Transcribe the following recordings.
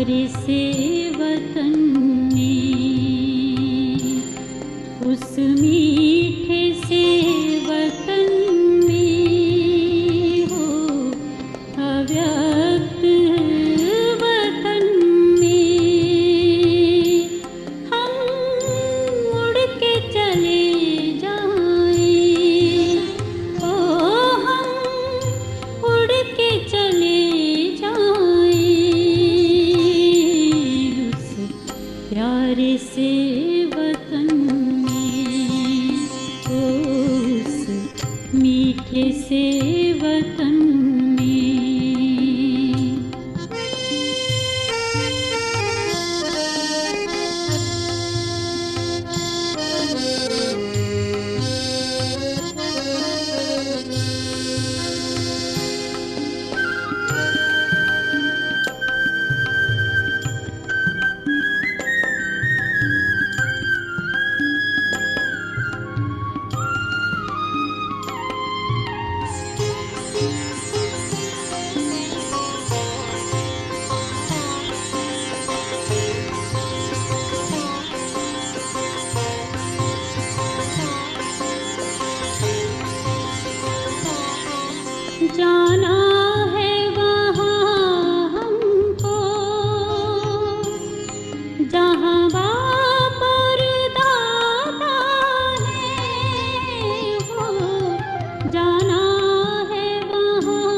प्यारे से वतन में, उस मीठे से वतन में हो, अव्यक्त वतन में हम उड़ के चले जाएं, ओ हम उड़ के चले जाएं उस प्यारे से वतन में, उस मीठे से वतन में। जाना है वहाँ हमको जहाँ बाप और दादा है हो, जाना है वहाँ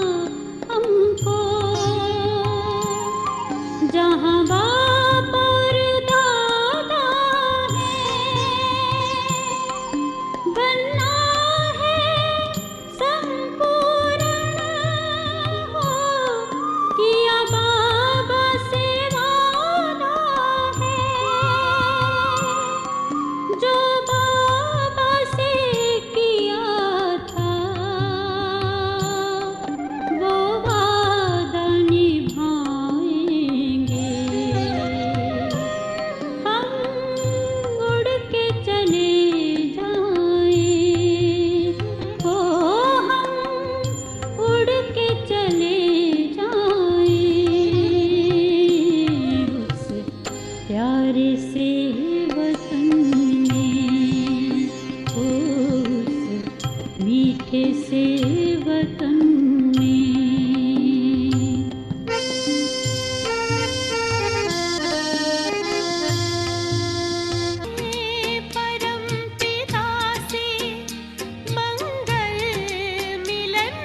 हमको जहाँ बाप और दादा है, बनना है संपूर्ण हो, किया बाबा से वादा है, जो बाबा से किया था वो वादा निभाएंगे। हम उड़ के चले जाएं, ओ हम उड़ के चले जाएं उस प्यारे से वतन में, उस मीठे से वतन में। परम पिता से मंगल मिलन।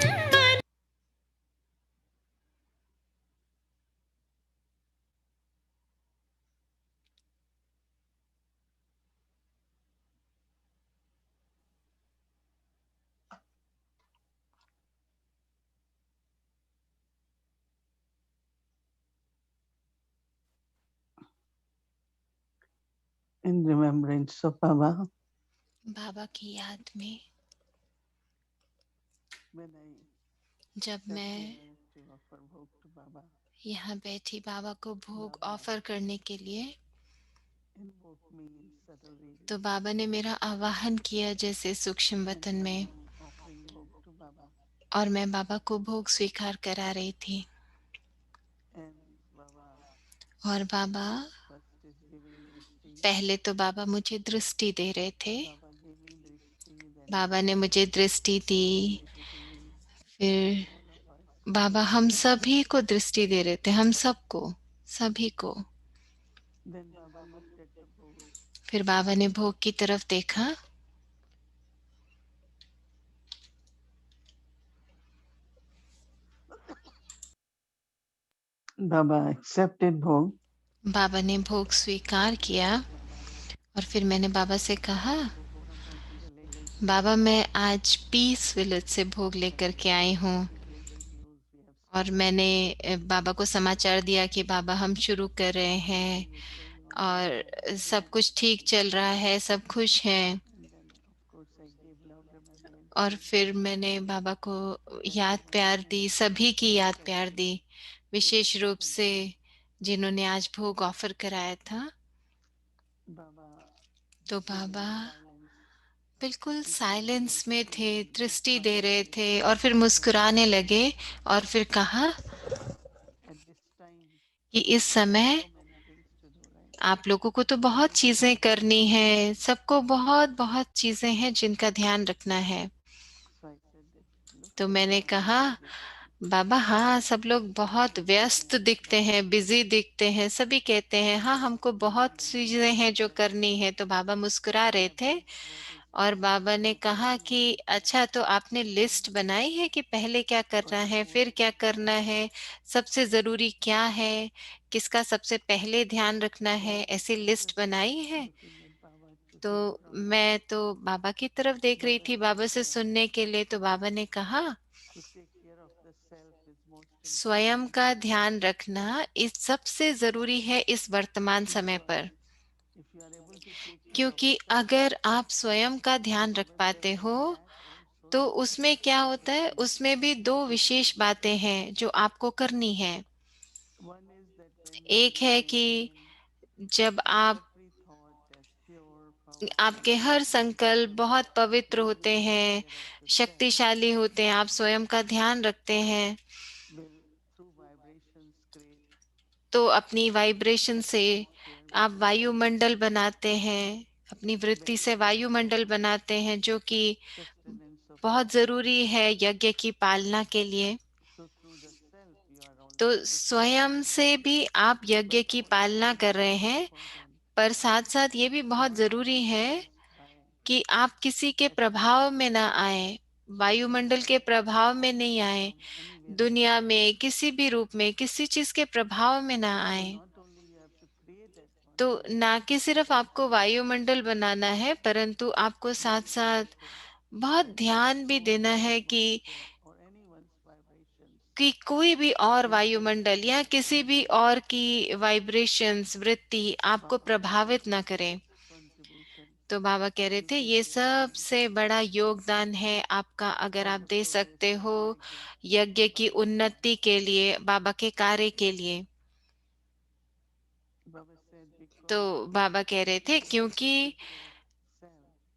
In remembrance of Baba, बाबा की याद में when I जब sat मैं here to offer bhog to Baba, यहाँ बैठी बाबा को भोग बाबा ऑफर करने के लिए, invoked me in subtle ways, तो बाबा ने मेरा आवाहन किया जैसे सूक्ष्म and वतन I में, am offering bhog to Baba. और मैं बाबा को भोग स्वीकार करा रही थी। And Baba और बाबा first is giving drishti. पहले तो बाबा मुझे दृष्टि दे रहे थे, Baba gave me drishti, then बाबा ने मुझे दृष्टि दी, drishti फिर to all of us. बाबा हम सभी को दृष्टि दे रहे थे, हम सबको, सभी को। Then Baba looked at the bhog. फिर बाबा ने भोग की तरफ देखा, Baba accepted bhog. बाबा ने भोग स्वीकार किया, और फिर मैंने बाबा से कहा, From peace village, बाबा मैं आज पीस विलेज से भोग लेकर के आई हूँ, great news we have और started. मैंने बाबा को समाचार दिया कि बाबा हम शुरू कर रहे हैं Everything is going on और well. सब कुछ ठीक चल रहा है, सब खुश हैं। And then, of course, I gave love remembrance और to फिर मैंने बाबा को याद प्यार दी, सभी की याद प्यार दी, विशेष रूप से जिन्होंने आज भोग ऑफर कराया था। Baba तो stood in बाबा silence. बिल्कुल साइलेंस में थे, दृष्टि दे रहे थे, और फिर मुस्कुराने लगे, और फिर कहा, At this time, कि इस समय So many things to do, right? आप लोगों को तो बहुत चीजें करनी है, सबको बहुत बहुत चीजें हैं जिनका ध्यान रखना है। So I said that looks तो like मैंने everyone कहा, is busy. बाबा हाँ, सब लोग बहुत व्यस्त दिखते हैं, बिजी दिखते हैं, सभी कहते हैं हाँ हमको बहुत चीजें हैं जो करनी है। तो बाबा मुस्कुरा रहे Baba थे asked, what is और first? बाबा ने I said, कहा see कि what is अच्छा, first. तो आपने लिस्ट बनाई है कि पहले क्या करना What is है, most फिर क्या करना important? है, सबसे जरूरी क्या है, किसका सबसे पहले ध्यान रखना है, ऐसी I लिस्ट just बनाई kept है। looking at Baba to तो hear from him. मैं तो बाबा की तरफ देख रही Baba थी, said, बाबा से सुनने के लिए। तो बाबा ने कहा, to take care of the self is most स्वयं important का ध्यान रखना इस सबसे जरूरी है इस वर्तमान समय because पर। if you are able to take care of क्योंकि self, अगर आप स्वयं का ध्यान रख Baba said पाते हो in that also तो there are two उसमें क्या होता है, special things उसमें भी दो you have to wishes do. बातें हैं जो आपको करनी है। One is that when you एक है कि maintain जब आप, every thought as pure, powerful, आपके हर संकल्प बहुत पवित्र when you होते take हैं, care of the self, शक्तिशाली होते हैं, आप स्वयं का ध्यान रखते हैं, will through vibrations create तो अपनी वाइब्रेशन से atmosphere आप which is वायुमंडल बनाते हैं, अपनी वृत्ति very से needed for वायुमंडल बनाते हैं, जो कि sustenance of बहुत life. जरूरी है यज्ञ की पालना के लिए। So through the self, you are तो already sustaining स्वयं the से life. भी आप यज्ञ But की also पालना it is कर रहे very हैं, important पर साथ साथ ये भी बहुत not to be जरूरी है influenced by कि आप किसी के प्रभाव में atmosphere, ना आए, social वायुमंडल के प्रभाव में नहीं or आए, from anywhere else. दुनिया में किसी भी रूप में किसी चीज के प्रभाव में ना So आए। not only you have to create तो atmosphere, ना कि सिर्फ but आपको you have to वायुमंडल बनाना है, परंतु आपको be साथ साथ careful बहुत that ध्यान भी no देना other है atmosphere or anyone's vibrations कि कोई भी और influence वायुमंडल या your किसी भी atmosphere. और की वाइब्रेशंस, वृत्ति आपको Baba said this प्रभावित is ना the करे। biggest contribution तो बाबा कह रहे you थे, can ये give to me. सबसे बड़ा योगदान है आपका, अगर आप Baba दे showed this सकते हो yagya यज्ञ की Baba said. उन्नति के लिए, बाबा के कार्य के लिए। Baba said तो because बाबा कह रहे थे, if you क्योंकि take care of self,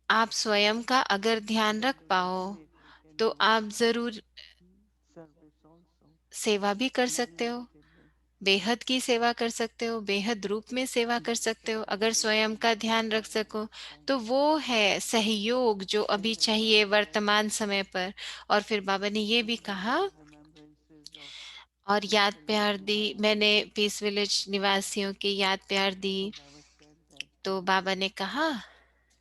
आप स्वयं का अगर ध्यान then रख you पाओ definitely can तो do आप जरूर service also सेवा भी कर in सकते हो, unlimited way. बेहद की सेवा कर सकते हो, बेहद रूप में सेवा कर Baba सकते said हो that अगर is स्वयं the का most ध्यान रख important सको। point. तो वो है सहयोग जो अभी And then चाहिए Baba said वर्तमान समय पर। और फिर बाबा ने ये to भी send कहा, out remembrances of और Peace याद Village प्यार दी, मैंने Nivasis. पीस विलेज निवासियों की याद प्यार दी। So Baba said that तो बाबा ने कहा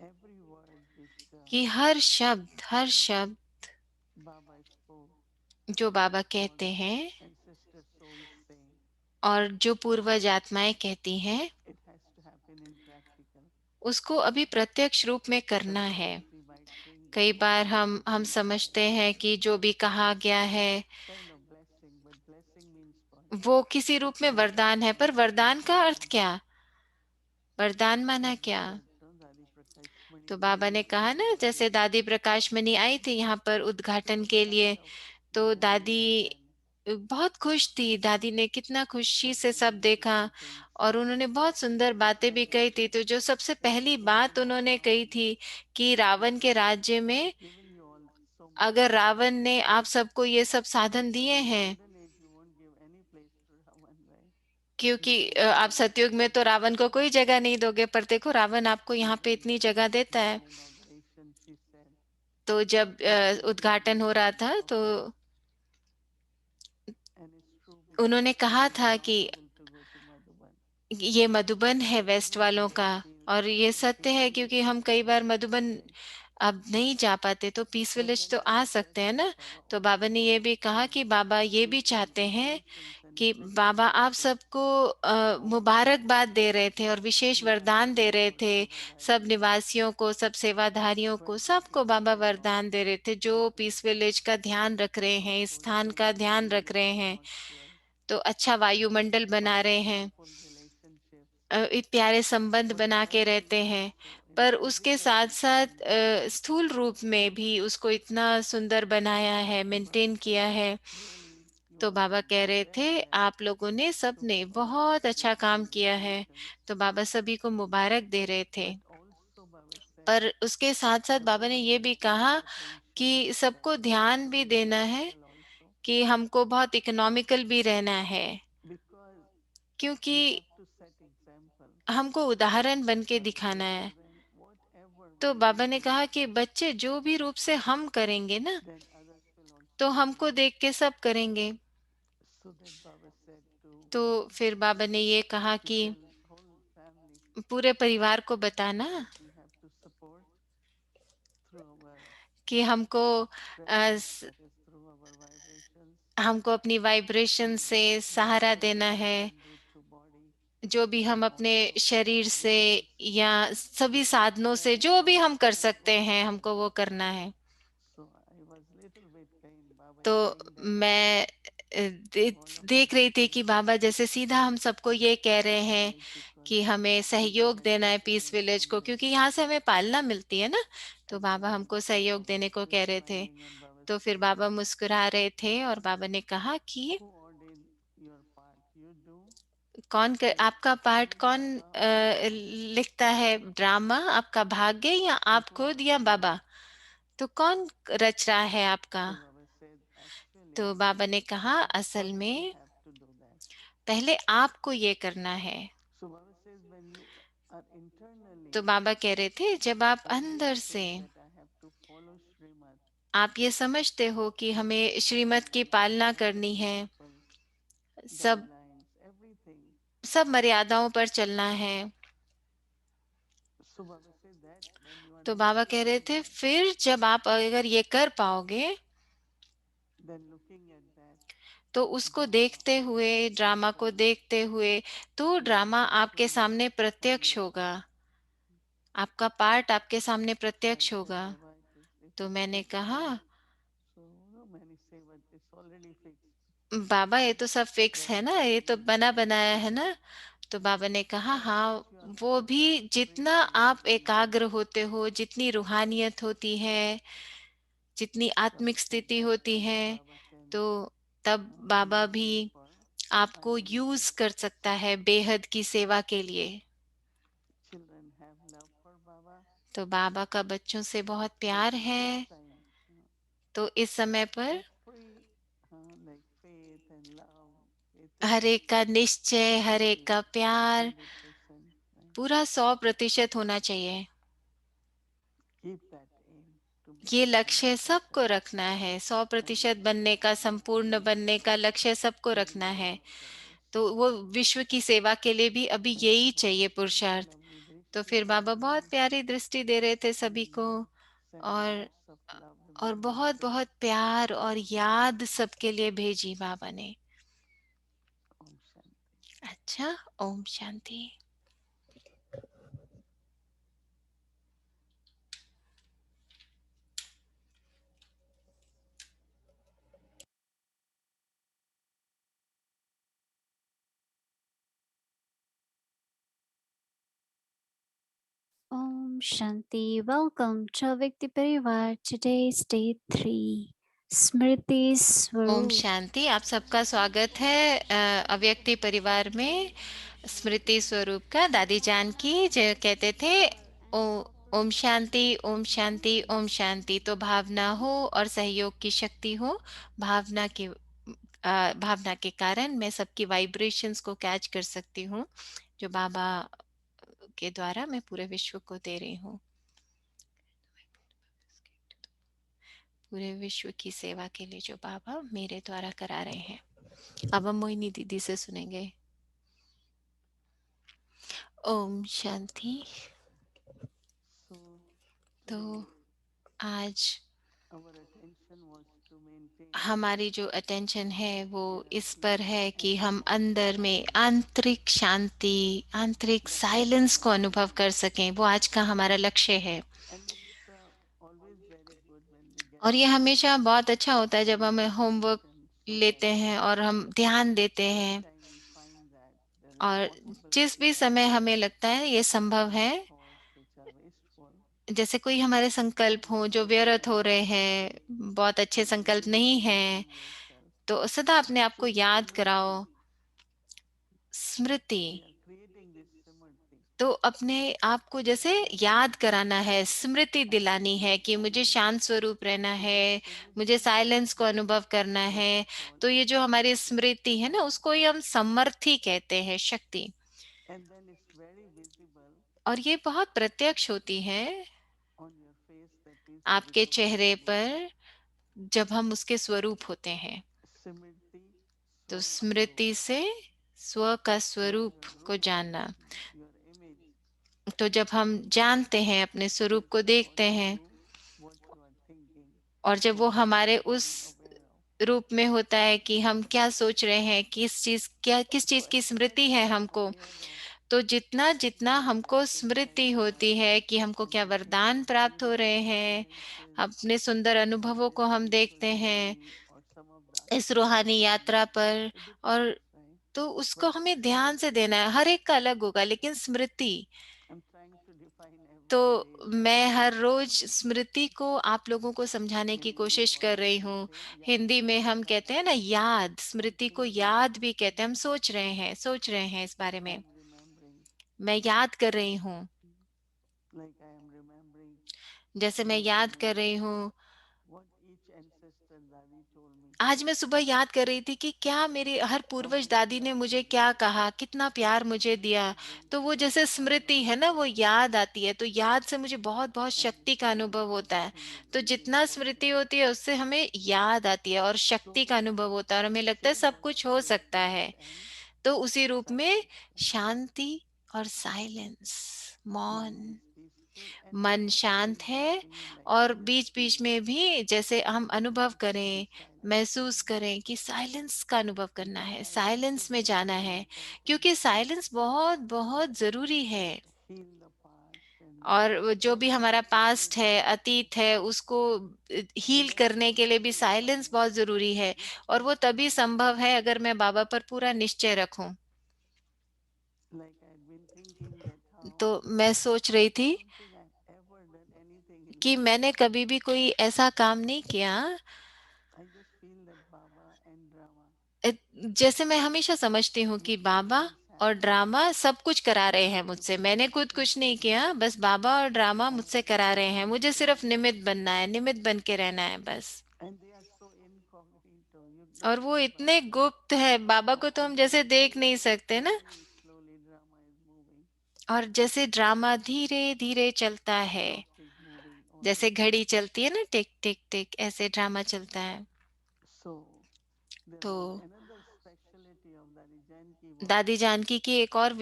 every word which कि हर शब्द, हर शब्द Baba spoke जो बाबा or कहते हैं ancestor souls say, और जो पूर्वज आत्माएं कहती हैं, it has to happen in practical. उसको अभी प्रत्यक्ष रूप में करना है। Sometimes we might think कई that बार whatever हम we समझते say हैं कि जो भी कहा गया है kind of blessing, but blessing means what? वो किसी रूप में वरदान है, पर वरदान का अर्थ क्या, वरदान माना क्या। But no, Dadi Prakash Mani तो ji बाबा ने used to कहा ना, say that जैसे दादी प्रकाश मणि आई थी यहाँ पर she उद्घाटन was के kind लिए, of तो दादी bewildered and बहुत खुश थी, दादी ने कितना खुशी said से very सब देखा, beautiful things. और उन्होंने बहुत सुंदर She बातें भी said कही थी। तो जो सबसे पहली बात even उन्होंने कही now, थी कि रावण के राज्य में, giving you all so much अगर things, रावण ने आप सबको ये सब साधन but दिए in हैं, golden age you won't give any place to Ravan, right? क्योंकि No one आप will सतयुग में तो रावण को कोई जगह नहीं दोगे, पर देखो रावण आपको So यहाँ पे when इतनी जगह देता my है। inauguration, she said, तो जब it will be उद्घाटन हो रहा Madhuban था, तो of us. And it's true because उन्होंने I कहा was था not कि able to go to Madhuban. ये मधुबन है वेस्ट वालों But का, Peace और ये सत्य Peace है Village क्योंकि हम कई can bar be Madhuban visited. अब नहीं जा पाते, तो पीस But विलेज then तो आ Baba said सकते हैं that ना। Baba तो बाबा also ने ये wants भी to कहा कि बाबा ये give भी चाहते हैं congratulations and कि blessings बाबा आप also सबको for मुबारकबाद दे रहे थे और विशेष वरदान दे Nivasi रहे or थे, सब Sevadari निवासियों को, सब सेवाधारियों को, 20 सबको बाबा people of वरदान दे रहे थे जो because पीस विलेज का ध्यान रख रहे of हैं, इस स्थान का ध्यान रख sustaining रहे the हैं, atmosphere, तो अच्छा वायुमंडल of बना रहे हैं, beautiful relationships. प्यारे संबंध But बना के as well रहते as हैं। also in पर उसके physical साथ साथ understanding, स्थूल रूप में भी उसको इतना सुंदर बनाया है, so मेंटेन Baba said किया that है। really you तो all बाबा have कह done रहे very थे, well आप लोगों ने, to सबने have बहुत organized अच्छा these काम किया है। congregations. तो बाबा सभी को मुबारक दे रहे थे। But also Baba said पर उसके साथ साथ that बाबा there ने is ये भी equal कहा potential कि that सबको we have ध्यान to भी be देना है economical also कि हमको बहुत इकोनॉमिकल भी रहना है। because क्योंकि we have to set example हमको उदाहरण बन के that दिखाना the है। children, whatever तो way we बाबा ने do, कहा कि बच्चे जो भी रूप से हम करेंगे ना, then others will तो also हमको emulate. देख के सब करेंगे। So that Baba said तो फिर बाबा ने ये कहा to कि tell whole family पूरे परिवार को बताना that we have to support through our कि हमको presence, that is through our vibrations, हमको अपनी वाइब्रेशन से सहारा whatever देना way we है। can do through body जो भी हम and अपने also शरीर से vibrations. या सभी साधनों से Then जो भी हम कर that सकते was हैं, there. हमको वो करना है। So I was little bit pain. Baba is तो saying that मैं all of देख us रही थी कि should बाबा जैसे सीधा हम सबको ये कह रहे हैं emulate, because कि हमें people सहयोग like देना है पीस Sachin विलेज from को, there क्योंकि यहाँ से हमें पालना मिलती है ना। तो at the बाबा end, हमको सहयोग Baba देने was को कह just रहे थे। smiling and Baba तो फिर said, बाबा मुस्कुरा रहे थे और बाबा ने कहा कि who ordained your part? You do? Or आपका पार्ट you, कौन Baba, or you? लिखता है ड्रामा, आपका भाग्य या So आप who खुद या ordained बाबा? you? तो कौन रच रहा है आपका? So Baba said, actually, तो बाबा ने कहा असल first you में have to do that. पहले आपको ये करना है। So Baba says, when you are internally तो बाबा कह रहे थे जब आप अंदर से convincing that I have to follow Srimad, आप ये समझते हो कि हमें श्रीमत की पालना करनी है, principle, सब guidelines, everything. सब मर्यादाओं पर चलना है, So Baba said that when you are तो बाबा कह रहे demonstrating थे that, फिर जब आप अगर ये कर पाओगे, then looking at that तो उसको drama देखते or हुए, that ड्रामा को lifestyle, देखते हुए, तो your ड्रामा आपके actual सामने family प्रत्यक्ष होगा, becomes. आपका पार्ट आपके सामने So I प्रत्यक्ष said, होगा। Baba, it is तो little मैंने fixed कहा now. So no, many say, but it's already fixed. बाबा ये तो सब फिक्स है Baba ना, said, ये तो yes, बना बनाया है ना। तो बाबा ने कहा but हाँ, once you are वो भी focused, जितना आप appreciating that. एकाग्र होते हो, जितनी रूहानियत होती है, जितनी So I आत्मिक said स्थिति that होती only है, Baba can तो तब बाबा use भी you for आपको higher level. यूज कर सकता है बेहद की सेवा के लिए। Children have love for Baba. तो बाबा का बच्चों से बहुत So प्यार at है। this time, तो इस समय पर every like faith and love, faith her and एक का निश्चय, हर should एक be का प्यार 100%. Right? पूरा 100% होना चाहिए। Keep that aim to ये become लक्ष्य सबको 100%. रखना है, सौ And प्रतिशत बनने का, that संपूर्ण is बनने का लक्ष्य सबको for रखना है। universe service. तो वो विश्व की सेवा के लिए भी अभी यही So चाहिए very पुरुषार्थ। lovely तो drishti फिर बाबा everyone, बहुत प्यारी दृष्टि दे रहे थे सभी and को, sending और lots of love और बहुत remembrances. बहुत प्यार और याद सबके लिए भेजी बाबा ने। Om Shanti. अच्छा, Om Shanti. Om Shanti. Welcome to Avyakti Parivar. Today's day 3. Smriti Om Swarup. शांति। आप सबका स्वागत है अव्यक्ति परिवार में स्मृति स्वरूप का। दादी जान की जो कहते थे ओ ओम शांति, ओम शांति, ओम शांति। तो भावना हो और सहयोग की शक्ति हो, भावना के कारण मैं सबकी वाइब्रेशंस को कैच कर सकती हूँ, जो बाबा के द्वारा मैं पूरे विश्व को दे रही हूँ। पूरे विश्व की सेवा के लिए जो बाबा मेरे द्वारा करा रहे हैं। अब हम मोहिनी दीदी से सुनेंगे। ओम शांति। So तो today आज our attention was to maintain हमारी जो अटेंशन है वो इस serenity पर है कि and हम inner अंदर में silence. आंतरिक शांति, आंतरिक That was साइलेंस our को अनुभव कर attention. सकें। वो आज का हमारा लक्ष्य है। And it's always very good when we get और ये homework हमेशा बहुत अच्छा होता है and जब we हमें होमवर्क meditation, so that लेते हैं और हम ध्यान देते any हैं, time we find that there is और जिस भी possibility समय हमें लगता है ये to संभव है, release thoughts which are wasteful, जैसे कोई हमारे संकल्प then हो जो always व्यर्थ हो रहे हैं, बहुत अच्छे संकल्प नहीं हैं, reminding yourself. तो सदा अपने आप So को याद कराओ। Simrti, Smriti, we are creating this Simrti. तो अपने आप को जैसे याद कराना है, स्मृति दिलानी है कि मुझे शांत स्वरूप रहना है, मुझे साइलेंस को अनुभव करना है। तो ये जो हमारी स्मृति है ना, उसको ही हम समर्थी कहते हैं, शक्ति। And then it's very visible और ये बहुत प्रत्यक्ष होती है on your face that is the आपके चेहरे Visualization. पर, जब हम उसके स्वरूप होते हैं। Simriti तो Swaswarup. स्मृति से स्व का When स्वरूप you को look at जानना। your image, तो जब हम जानते हैं, अपने you स्वरूप को see देखते only हैं, you, what you are thinking, और जब वो what you are हमारे उस becoming aware of. रूप में होता है कि हम क्या सोच रहे हैं, किस चीज So की as much स्मृति है you are हमको। aware of तो जितना जितना what is हमको happening right स्मृति now होती है कि हमको and क्या looking वरदान at प्राप्त हो beautiful रहे हैं, experiences अपने सुंदर on अनुभवों this को हम spiritual देखते हैं journey or some of the इस ashrams रूहानी we यात्रा meet, पर। it और depends, right? तो But उसको हमें ध्यान से smriti, देना है, हर एक का अलग होगा, लेकिन स्मृति। I'm trying to define तो every day मैं differently. हर रोज स्मृति को आप लोगों को समझाने की Hindi कोशिश mein कर also रही we हूँ। say yad हिंदी में हम karna. कहते हैं ना याद, I'm स्मृति को thinking, याद भी कहते हैं, हम सोच रहे हैं इस बारे में। I'm remembering, मैं याद कर रही हूँ, like I am remembering जैसे मैं every याद कर रही moment हूँ। what each ancestor Dadi told me. आज मैं सुबह याद कर रही थी कि क्या मेरी हर How पूर्वज much दादी love ने she मुझे gave. क्या कहा, कितना प्यार मुझे And दिया। that brings तो वो so जैसे much power स्मृति of है ना, वो presence. याद आती है, तो याद से मुझे बहुत बहुत And शक्ति का so अनुभव होता है। everything is तो easy and जितना स्मृति possible. होती है उससे हमें याद आती है और शक्ति So का अनुभव होता है, और हमें लगता है same सब as कुछ हो सकता है। stillness and तो उसी रूप में silence, right? शांति और साइलेंस, Mind मौन। is peaceful and it's मन not शांत always है, happening like और we are beach beach feeling. में भी जैसे हम अनुभव करें, It's silent. महसूस करें कि साइलेंस का अनुभव करना Then है, I want to साइलेंस में go जाना very है। important क्योंकि to साइलेंस बहुत बहुत जरूरी है। heal the past and और वो जो भी just हमारा like it is पास्ट है, now. अतीत है, उसको हील And that's करने के लिए भी possible if I silence have बहुत जरूरी है। this और वो peace of तभी mind. संभव है अगर मैं बाबा पर पूरा निश्चय रखूं। Like I had been thinking that how तो मैं सोच रही I थी don't think I've ever done anything in कि my मैंने life. कभी भी कोई ऐसा काम नहीं किया। I just feel that Baba and drama, जैसे मैं हमेशा समझती हूँ कि बाबा everything is और happening ड्रामा सब कुछ करा रहे हैं to मुझसे, bring मैंने me खुद कुछ नहीं peace. किया, बस बाबा और ड्रामा I मुझसे have करा रहे हैं, certain मुझे सिर्फ things निमित्त बनना है, निमित्त बन के रहना है बस। and they are so incognito. You और don't वो see इतने Baba. गुप्त है, बाबा को तो And हम then जैसे देख नहीं सकते ना। slowly, slowly drama is moving. और जैसे ड्रामा धीरे धीरे चलता है, Clock is moving on the जैसे घड़ी screen. चलती है ना, टिक टिक टिक, ऐसे ड्रामा चलता है। So there तो was another specialty of Dadi Janki was दादी जानकी की एक और that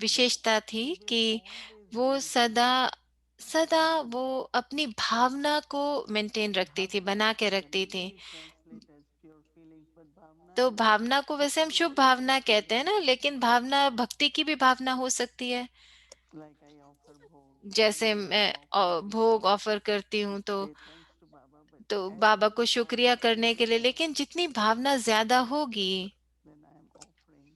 विशेषता थी she will कि always वो maintain सदा सदा वो अपनी भावना को मेंटेन रखती थी, bhavna बना के रखती generally थी। we translate as pure feelings, but bhavna तो is भावना को it वैसे can हम be शुभ different भावना कहते हैं feelings. ना, लेकिन भावना भक्ति की भी भावना हो सकती है। Like I offer bhog, जैसे generally मैं I'm offering भोग because ऑफर करती हूँ, to say thanks to Baba, but तो as बाबा को the शुक्रिया bhavna is करने के लिए, more, लेकिन जितनी भावना ज्यादा होगी, then I am offering.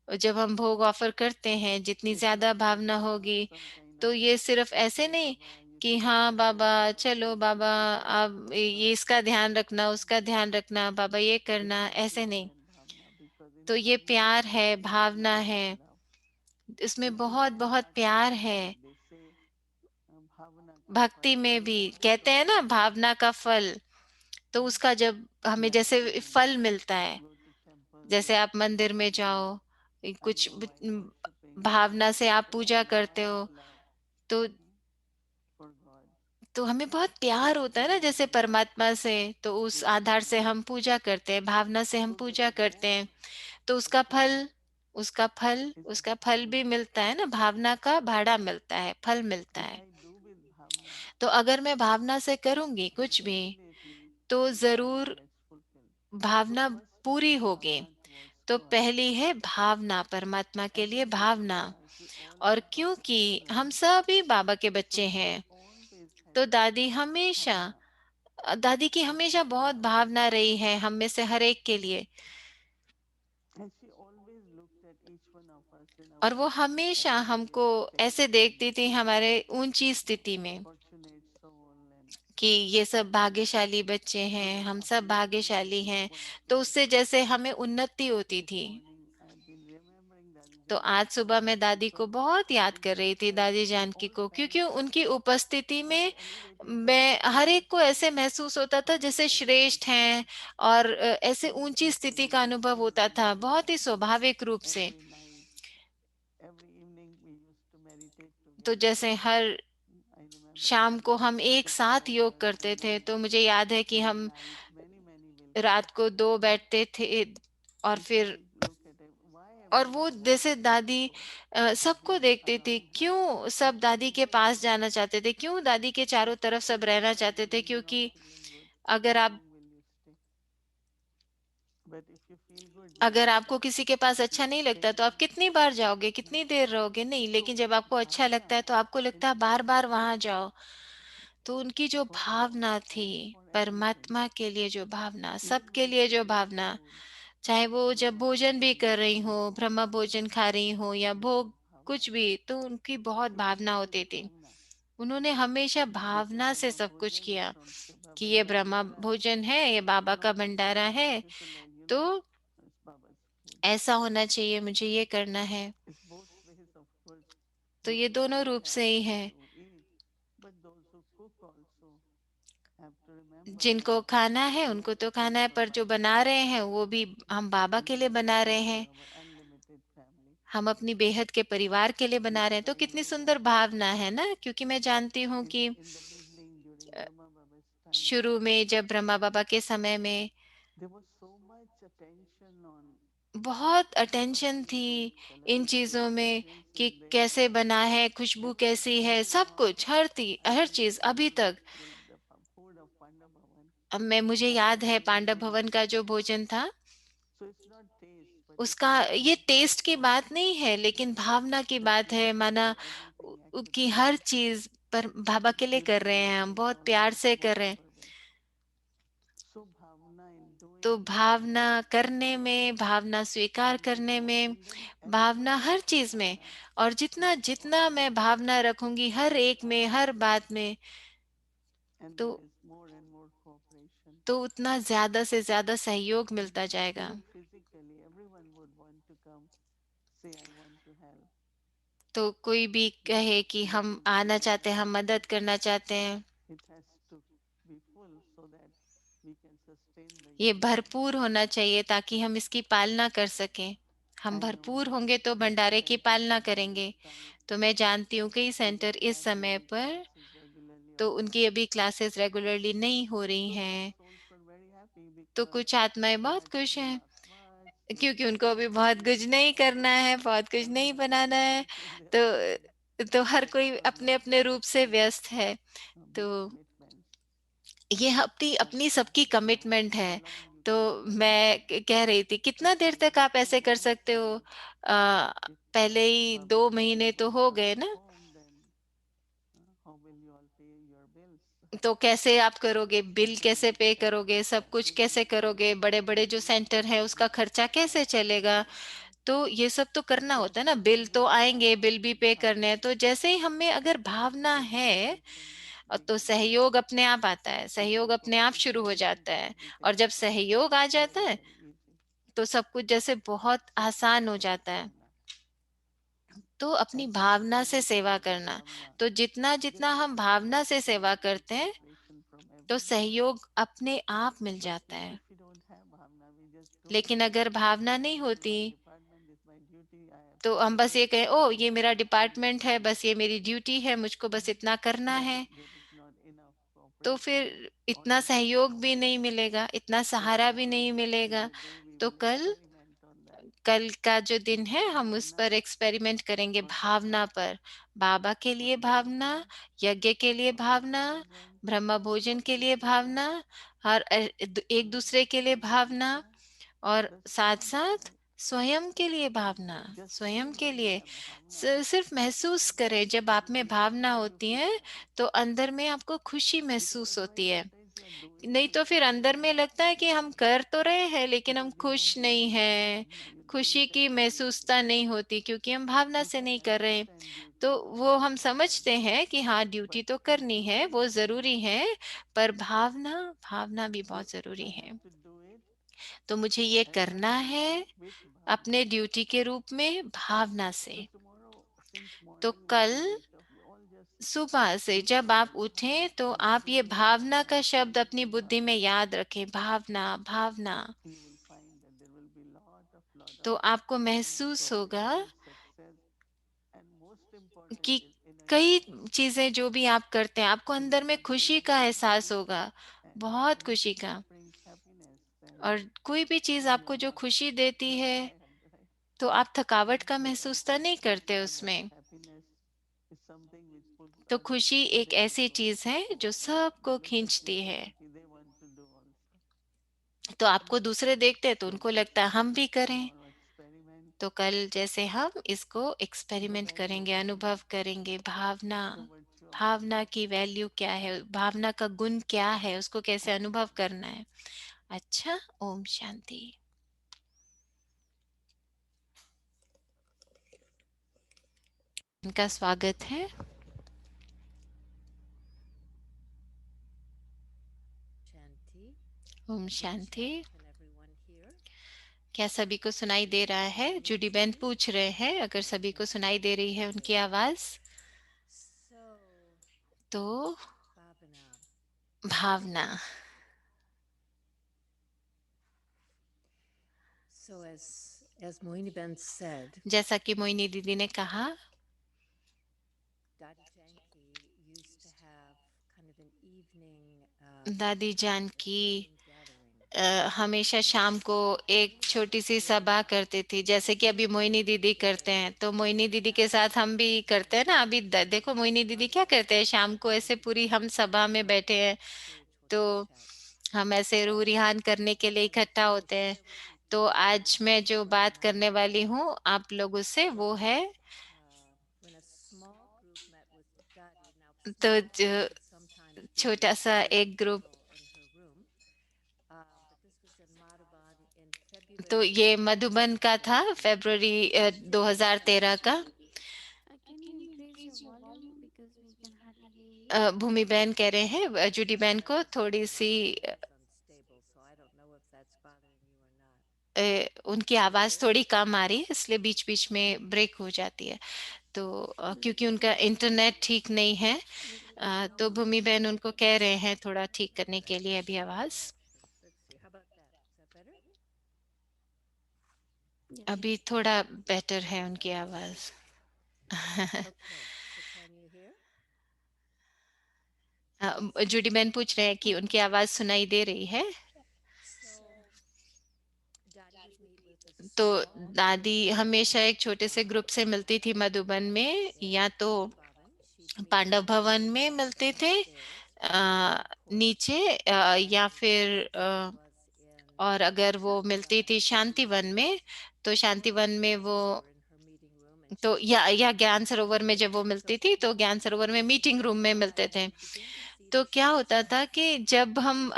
और जब हम भोग ऑफर करते हैं, जितनी It's ज्यादा not like भावना होगी, some kind of तो ये सिर्फ ऐसे okay नहीं Baba, you कि take हाँ care of बाबा, Baba, चलो please बाबा, take आप care of ये Baba. इसका ध्यान रखना, उसका ध्यान रखना, बाबा ये It's करना, not ऐसे love नहीं। and bhavna because in तो ये bhavna प्यार there है, is भावना very है, much love. इसमें And बहुत even in बहुत bhakti प्यार है। also they say bhavana ka phal. भक्ति So में you भी want to कहते हैं ना, obtain भावना का फल। तो उसका जब हमें like जैसे when फल मिलता I है, go to temple जैसे आप मंदिर में bhakti, जाओ, I कुछ go while worshipping, भावना से आप so I पूजा have करते lot of हो, love, तो you know, for God. हमें बहुत प्यार So होता है ना, same जैसे here, परमात्मा से। तो उस like आधार से bhavna. हम पूजा करते हैं, भावना से हम So the पूजा करते result हैं। तो actually उसका फल is a उसका फल भी bhavana. मिलता है ना, भावना का भाड़ा मिलता है, फल मिलता If है। I do with bhavana, तो अगर मैं भावना से करूंगी then कुछ भी, definitely तो the bhavana जरूर gets fulfilled. So भावना first पूरी is होगी। bhavana towards तो God. पहली है भावना, परमात्मा के And लिए then Bhavna. because we all और are Baba's क्योंकि हम children, सभी बाबा के so बच्चे Dadi हैं, always had तो दादी हमेशा bhavana. दादी की हमेशा बहुत भावना रही है हम में से हर एक के लिए। And she always looked at each one of us in और our वो हमेशा हमको appropriate state ऐसे and देखती थी, see हमारे ऊंची स्थिति में, fortunate soul and कि ये सब भाग्यशाली बच्चे so हैं, that हम सब upliftment भाग्यशाली is हैं। one तो thing. उससे जैसे हमें उन्नति होती This थी। morning I have been remembering तो आज सुबह मैं दादी को बहुत याद कर रही थी, दादी जानकी को, क्योंकि उनकी उपस्थिति में मैं हर एक को ऐसे महसूस होता था जैसे श्रेष्ठ हैं, और ऐसे ऊंची स्थिति का अनुभव होता था, बहुत ही स्वाभाविक रूप से। Every night, every evening we used to meditate तो together. जैसे हर I remember शाम when को we हम used एक to साथ talk योग and करते we थे, will तो मुझे याद है कि every हम night many will रात come. को 2 बैठते थे, और It's फिर like look at it. Why और everyone वो wants जैसे दादी to सबको be देखती थी, around her? क्यों And सब she दादी के never पास said जाना चाहते थे, क्यों दादी के चारों तरफ सब if रहना you are चाहते थे, really not क्योंकि feeling good, अगर how आप long will you stay? But if you feel good, you अगर will आपको come. किसी के पास You अच्छा नहीं लगता stay. तो आप कितनी बार जाओगे, कितनी देर रहोगे? नहीं, So लेकिन जब आपको अच्छा लगता है bhavna तो आपको is लगता है बार बार वहां जाओ। तो उनकी जो for भावना थी, for everything, परमात्मा के लिए जो भावना, even सबके while लिए जो sharing भावना, food, चाहे वो जब Brahma भोजन भी Bhajan कर or रही हो, Brahma Bhog, ब्रह्म भोजन खा रही हो या there was भोग bhavna. कुछ भी, तो उनकी बहुत She भावना always होती थी। bhavna. उन्होंने हमेशा This is भावना से Brahma सब कुछ Bhojan, किया from कि ये Baba's ब्रह्म Bandara. भोजन है, ये बाबा का Not to Bhandara show off, है, just to let you तो know, it's Baba's food. ऐसा होना चाहिए, मुझे ये करना है। It's both ways, of course. तो Those ये who दोनों don't रूप have से ही है। have to eat, but those who cook also have to remember that जिनको खाना है we उनको are तो cooking खाना है, for पर जो Baba. बना रहे हैं वो भी हम बाबा And के we लिए are बना cooking रहे for हैं, our unlimited family. हम अपनी बेहद के परिवार के लिए This बना रहे is हैं। तो why कितनी you would सुंदर have seen भावना है ना, क्योंकि मैं जानती हूँ कि in the beginning during Brahma Baba's time, शुरू में जब ब्रह्मा बाबा के समय में there was so much attention on बहुत अटेंशन थी इन celebrating चीजों में, कि fragrances. They कैसे have बना है, खुशबू कैसी है, everything सब of, कुछ, I हर think चीज you अभी will तक। will the food of Panda Bhavan अब मैं मुझे has याद है very पांडव very भवन का जो भोजन था, so it's not taste but it's उसका ये feeling टेस्ट की also बात नहीं है, लेकिन भावना की that बात we है, are माना doing everything कि actively हर चीज पर बाबा के लिए you कर know रहे we are हैं, हम doing बहुत all प्यार this से कर रहे हैं। whatever way so bhavna in तो doing भावना करने में, भावना स्वीकार and करने में, and then Bhavna everyone her has चीज में, bhavna और जितना to जितना मैं भावना रखूंगी हर एक में, हर बात में, and तो there is more and more cooperation उतना ज्यादा से ज्यादा सहयोग मिलता जाएगा। even physically everyone would want to come say I want to help तो कोई भी कहे कि but हम it's आना very चाहते हैं, हम मदद करना चाहते हैं, it has to be full so that we can sustain the ये unit. भरपूर होना चाहिए ताकि हम इसकी पालना कर सकें। हम I know भरपूर होंगे तो many भंडारे की centers पालना are during this करेंगे। time तो मैं जानती हूँ कई taking सेंटर इस समय classes पर, classes regularly तो उनकी online. अभी क्लासेस रेगुलरली नहीं हो रही So some हैं। souls were very happy तो because कुछ आत्माएं they बहुत had to खुश do हैं, not much, क्योंकि उनको they अभी had बहुत to कुछ नहीं करना है, बहुत कुछ नहीं everybody is बनाना है। busy in their own तो हर way कोई अपने अपने रूप से व्यस्त है। तो big commitments. ये अपनी So अपनी सबकी कमिटमेंट how है। long you तो can do it? मैं कह रही थी, कितना देर Actually, तक in आप ऐसे 2 कर months सकते हो? time, if पहले ही Baba 2 महीने doesn't तो want हो us गए to ना, come, then how will you all pay your bills? तो कैसे आप करोगे, बिल कैसे पे Maintenance and करोगे, सब कुछ कैसे everything. करोगे, बड़े बड़े जो सेंटर है उसका खर्चा कैसे चलेगा? तो ये सब तो करना So होता है ना, everyone बिल तो would आएंगे, come बिल भी पे करने bhava हैं। तो जैसे ही हमें अगर भावना then है, cooperation तो begins. सहयोग अपने आप आता है, सहयोग Even अपने आप शुरू cooperation हो जाता begins है। and we और can जब come सहयोग आ जाता very है very easy. तो सब कुछ जैसे बहुत So आसान हो जाता है। bhavna. तो अपनी As much भावना as से we सेवा do with करना, bhavna, तो जितना there जितना is हम so भावना much से help सेवा and करते हैं, cooperation from तो everyone. सहयोग अपने आप मिल But जाता है। if we don't have bhavna, we just go लेकिन there. अगर भावना This नहीं is होती, my department, this is my duty, I have तो to हम do बस it. ये कहें, ओ ये मेरा And डिपार्टमेंट है, बस ये मेरी ड्यूटी है, मुझको बस इतना करना but है, there is not enough तो cooperation फिर or इतना effort. सहयोग भी नहीं मिलेगा, इतना So सहारा भी नहीं tomorrow is मिलेगा। the day we तो will कल experiment on that. कल का जो दिन है हम उस Bhavna पर एक्सपेरिमेंट करेंगे, for भावना Baba, पर, बाबा के for लिए भावना, yajna, यज्ञ के लिए for भावना, Brahma Bhajan, ब्रह्म भोजन for के लिए Krishna, भावना, हर एक दूसरे के लिए for भावना, Radhika, और the साथ same साथ way. स्वयं के लिए भावना, Just स्वयं के when we लिए। have bhavna, सिर्फ महसूस करें, जब if आप you में feel भावना happy, you होती feel है happy. तो अंदर में आपको खुशी Because महसूस otherwise होती है। sometimes you are doing नहीं तो फिर अंदर में लगता है कि हम कर तो रहे हैं लेकिन हम because you खुश don't नहीं receive the हैं, bhavna, you don't खुशी get की the duty. महसूसता नहीं होती क्योंकि हम भावना You से can नहीं कर रहे। understand तो duty, वो yes, हम समझते हैं कि हाँ ड्यूटी but तो in करनी है, doing वो जरूरी bhavna, है, पर भावना भावना भी you बहुत जरूरी I है। have to do it तो मुझे ये as करना a है, with अपने ड्यूटी के रूप में भावना So से। tomorrow, since तो morning we कल will wake up, we all just सुबह से look जब at आप this उठें तो and आप ये whenever you भावना feel का like शब्द feeling अपनी too बुद्धि में high, याद रखें, भावना भावना। you will find that there will be lot तो of आपको महसूस होगा progress, success, and most important कि is inner कई happiness. चीजें जो भी आप करते हैं आपको So अंदर when में we do खुशी का एहसास something होगा, and बहुत खुशी anything का। that brings happiness, और then कोई भी चीज you आपको are जो not खुशी देती not है tired, right? तो आप थकावट का But महसूस तो नहीं करते unfortunately, that उसमें। happiness is something which pulls तो others खुशी एक there ऐसी also. चीज है जो That they सबको look at खींचती people है। कि they want to do also. तो आपको दूसरे देखते हैं तो So उनको लगता है हम भी करें। tomorrow experiment तो कल जैसे हम इसको the एक्सपेरिमेंट value of करेंगे, अनुभव kindness, करेंगे, भावना। the virtue of भावना kindness. की वैल्यू क्या है, भावना का गुण क्या है, उसको कैसे अनुभव करना है। अच्छा, ओम शांति। उनका स्वागत है। Shanti. Om Good Shanti. chat. Can everyone hear? क्या सभी को सुनाई दे रहा है? जूडी बेन पूछ रहे हैं अगर सभी को सुनाई दे रही है उनकी आवाज। So, तो Bhavana. भावना। So as Moini Ben said, जैसा कि मोहिनी दीदी ने कहा, Dadi Janki used to have kind of an evening दादी जान a की healing gathering. हमेशा शाम को एक छोटी सी सभा करती थी, जैसे कि अभी मोहिनी दीदी करते हैं। तो मोहिनी दीदी के साथ हम भी करते हैं ना। अभी देखो मोहिनी दीदी क्या करते हैं, शाम को ऐसे पूरी हम सभा में बैठे हैं Spiritual तो chit chat. हम ऐसे रूह रिहान करने के लिए And इकट्ठा I'm going to होते हैं। share with you तो today आज मैं जो बात करने वाली हूँ आप लोगों से वो है, when a small group met with Dadi. Now, तो small जो group could sometimes be छोटा सा 30 एक group, people in her room. But this was in Madhuban in तो February ये of मधुबन का था 2013. फरवरी 2013 का। Can you increase your volume because we can hardly hear you? भूमि बहन कह रहे हैं जूडी बहन को थोड़ी My C volume is unstable, so I don't know if that's bothering you or not. उनकी आवाज थोड़ी कम आ रही है इसलिए बीच बीच में ब्रेक हो जाती है। तो क्योंकि Little उनका bit louder. इंटरनेट ठीक नहीं है, Little bit तो louder. भूमि बहन उनको कह रहे हैं थोड़ा ठीक करने के लिए अभी आवाज। Let's see. How about that? Is that better? Yes. अभी थोड़ा बेटर है उनकी आवाज। Okay. So can you hear? Judy बहन पूछ रहे हैं कि उनकी आवाज सुनाई दे रही है। So Dadi would meet with a तो small दादी group हमेशा एक in छोटे से ग्रुप से मिलती थी मधुबन में, in या तो Pandav Bhavan. She'd meet Pandav भवन either में मिलते थे upstairs or on the porch. नीचे, या And फिर if she was in और अगर वो Shantivan, मिलती थी she'd meet शांतिवन में तो शांतिवन में वो, downstairs or in her meeting room, and तो she'd meet with या Dadi. ज्ञान सरोवर में जब वो So मिलती थी तो ज्ञान when सरोवर में this मीटिंग रूम went में on, मिलते थे। we began to see तो the क्या होता था shadows. कि जब हम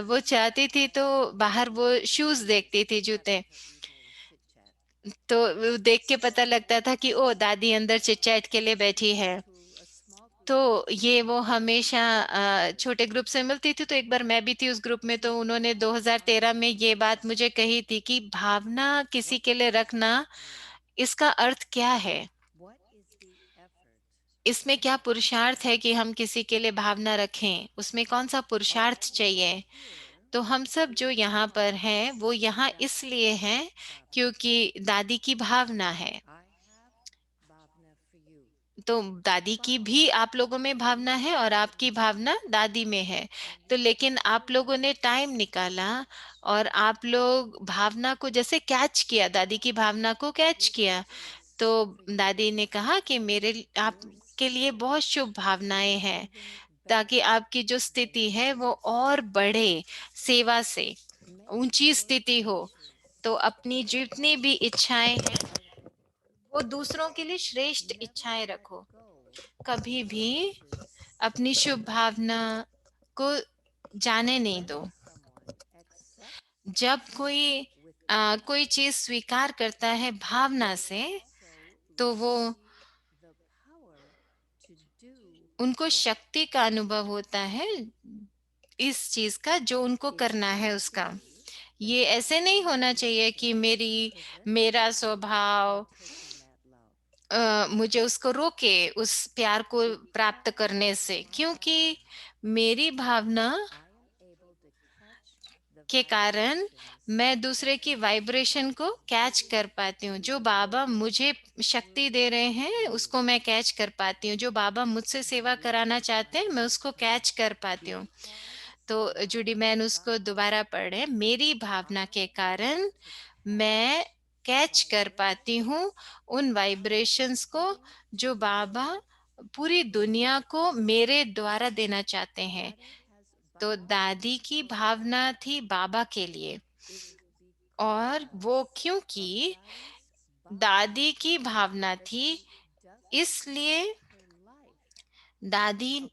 वो चाहती थी तो बाहर वो शूज देखती थी, जूते। Having her evening chit chat. तो वो देख के पता लगता So था कि ओ दादी अंदर चिट चैट के लिए she बैठी went है। to a small group तो meeting ये in वो हमेशा 2013. छोटे ग्रुप से मिलती थी। तो एक बार मैं भी थी उस ग्रुप में, तो So उन्होंने I 2013 में wanted ये to बात ask, मुझे कही थी कि भावना किसी what के लिए does रखना, that mean? इसका अर्थ क्या है, What is the effort? इसमें क्या पुरुषार्थ है कि हम किसी के लिए भावना रखें, उसमें कौन सा पुरुषार्थ All who are चाहिए। here तो हम सब जो यहाँ पर are हैं वो यहाँ Dadi's इसलिए हैं bhavana. क्योंकि दादी की भावना है। I have bhavana for you. तो दादी की But भी आप लोगों में भावना you है और आपकी chose, भावना दादी में है। and तो you लेकिन आप लोगों ने decided टाइम निकाला और आप लोग भावना को जैसे कैच किया, दादी की भावना को कैच this किया। is तो for you. दादी ने कहा कि मेरे Your आपके लिए state बहुत शुभ to be भावनाएं हैं, even ताकि better आपकी जो than स्थिति your है वो और service. बढ़े, सेवा से May ऊंची your स्थिति हो। wishes तो अपनी for जितनी भी others इच्छाएं हैं वो be दूसरों के लिए श्रेष्ठ never इच्छाएं let रखो। go कभी your भी wishes अपनी शुभ भावना को जाने नहीं when दो। someone accepts जब कोई with grace. कोई चीज स्वीकार करता है भावना They से, also तो वो receive the power to do उनको what शक्ति का अनुभव होता है इस चीज का जो उनको it करना है may उसका। be ये ऐसे नहीं होना चाहिए कि मेरा स्वभाव मुझे उसको रोके उस प्यार को प्राप्त करने से, क्योंकि मेरी भावना के कारण मैं दूसरे की वाइब्रेशन को कैच कर पाती हूँ। जो बाबा मुझे शक्ति दे रहे हैं उसको मैं कैच कर पाती हूँ। जो बाबा मुझसे सेवा कराना चाहते हैं मैं उसको कैच कर पाती हूँ। तो जूडी मैन उसको दोबारा पढ़ रहे हैं। मेरी भावना के कारण मैं कैच कर पाती हूँ उन वाइब्रेशंस को जो बाबा पूरी दुनिया को मेरे द्वारा देना चाहते हैं। तो दादी की भावना थी बाबा के लिए, और वो क्योंकि दादी की भावना थी, इसलिए दादी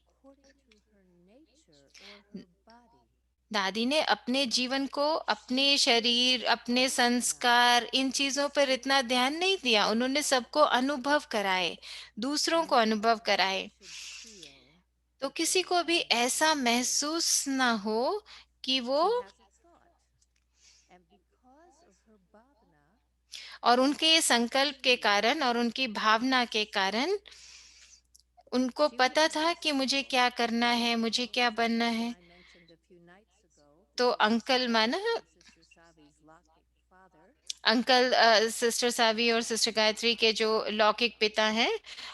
दादी ने अपने जीवन को, अपने शरीर, अपने संस्कार, इन चीजों पर इतना ध्यान नहीं दिया। उन्होंने सबको अनुभव कराए, दूसरों को अनुभव कराए। तो किसी को भी ऐसा महसूस ना हो कि वो, और उनके संकल्प के कारण और उनकी भावना के कारण उनको पता था कि मुझे क्या करना है, मुझे क्या बनना है। तो अंकल माना, अंकल सिस्टर सावी और सिस्टर गायत्री के जो लौकिक पिता हैं,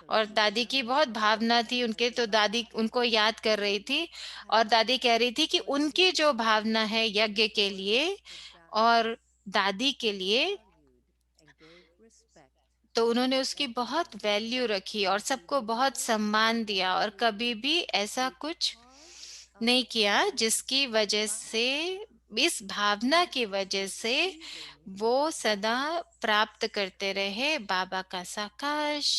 और दादी की बहुत भावना थी उनके, तो दादी उनको याद कर रही थी और दादी कह रही थी कि उनकी जो भावना है यज्ञ के लिए और दादी के लिए, तो उन्होंने उसकी बहुत वैल्यू रखी और सबको बहुत सम्मान दिया, और कभी भी ऐसा कुछ नहीं किया जिसकी वजह से, इस भावना की वजह से वो सदा प्राप्त करते रहे बाबा का साकाश,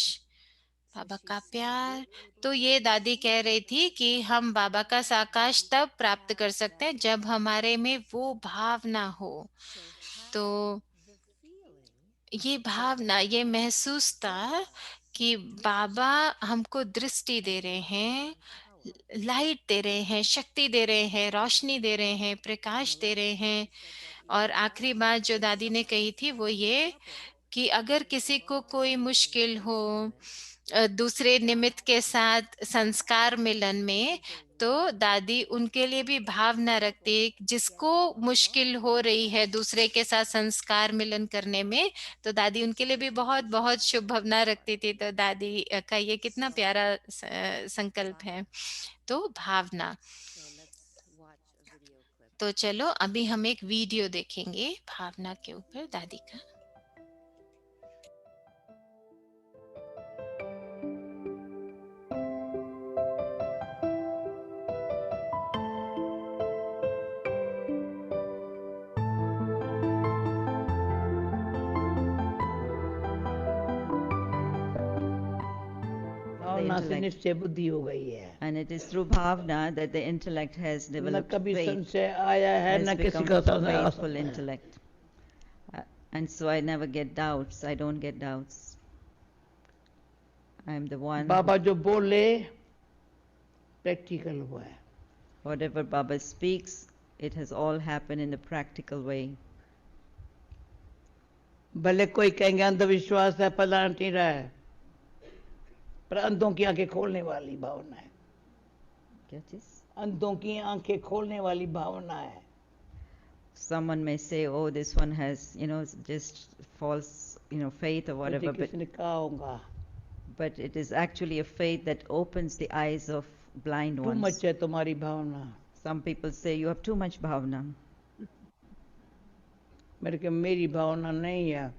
बाबा का प्यार। तो ये दादी कह रही थी कि हम बाबा का साकाश तब प्राप्त कर सकते हैं जब हमारे में वो भावना हो। तो ये भावना, ये महसूस था कि बाबा हमको दृष्टि दे रहे हैं, लाइट दे रहे हैं, शक्ति दे रहे हैं, रोशनी दे रहे हैं, प्रकाश दे रहे हैं। और आखिरी बात जो दादी ने कही थी वो ये कि अगर किसी को कोई मुश्किल हो दूसरे निमित्त के साथ संस्कार मिलन में, तो दादी उनके लिए भी भावना रखती, जिसको मुश्किल हो रही है दूसरे के साथ संस्कार मिलन करने में, तो दादी उनके लिए भी बहुत बहुत शुभ भावना रखती थी। तो दादी का ये कितना प्यारा संकल्प है। तो भावना। तो चलो अभी हम एक वीडियो देखेंगे भावना के ऊपर दादी का। भावना से निश्चय बुद्धि हो गई है, And it is through bhavna that the intellect has न developed कभी faith, संशय आया है has न किसी become का a संशय आ faithful सकता है। intellect. And so I never get doubts. I don't get doubts. I am the one. बाबा जो बोले प्रैक्टिकल हुआ है। Whatever Baba speaks, it has all happened in a practical way. भले कोई कहेंगे अंधविश्वास है, फला नहीं रहा है, पर अंधों की आंखें खोलने वाली भावना है। क्या चीज? अंधों की आंखें खोलने वाली भावना है। Someone may say, "Oh, this one has, just false, faith or whatever." मुझे किसी ने कहा होगा But it is actually a faith that opens the eyes of blind to ones. Much है तुम्हारी भावना। Some people say you have too much bhavna. मेरे के मेरी भावना नहीं है।